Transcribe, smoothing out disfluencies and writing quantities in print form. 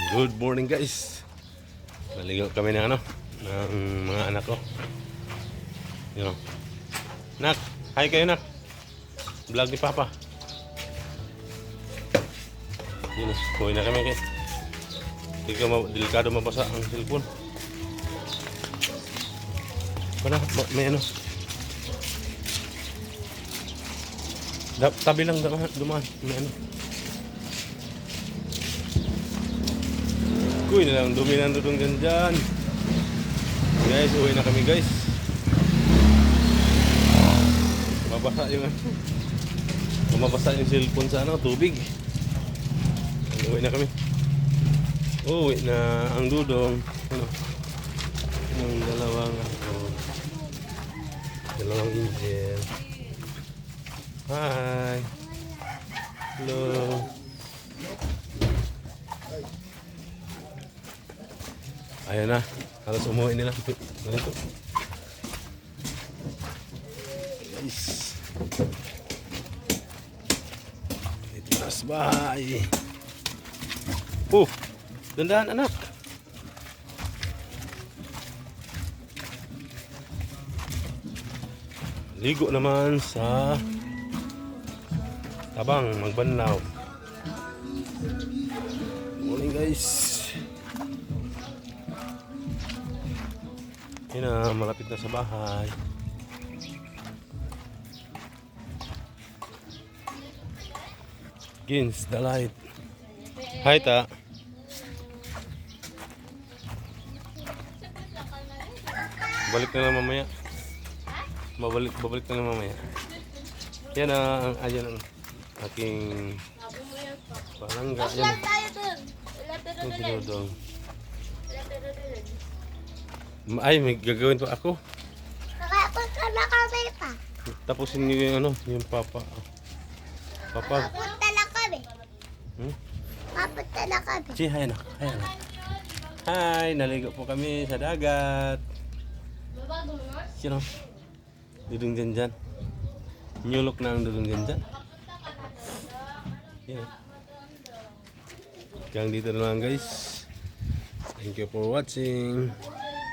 Good morning guys. Naligo kami ng mga anak ko. Yun. Nak, hi kayo nak. Vlog ni Papa. Yun, kuhin na kami guys. Delikado mabasa ang cellphone. May tabi lang dumaan. May Kuy na lang, dumi ng dudong dyan. Guys, uwi na kami guys. Mabasa yung cellphone sa tubig. Uwi na kami. Uwi na ang dudong. Yung dalawang angel. Hi. Hello. Ayan na, halos umuwi nila. Ganito. Guys. Ito na sa bahay. Dandahan anak. Ligo naman sa tabang, magbanlaw. Morning guys. Yan na, malapit na sa bahay. Against the light. Hi ta. Balik na lang mamaya. Babalik na lang mamaya. Yan ang ayan ang aking palangga. Yan. Ay, may gagawin pa ako. Nakapunta na kami pa. Tapusin niyo yung yung papa. Papunta na kami. Papunta na kami. Si, hi anak. Hi anak. Hi, naligo po kami sa dagat. Sino? Dudong dyan. Nyulok na ang dudong dyan. Yeah. Hanggang dito na lang guys. Thank you for watching.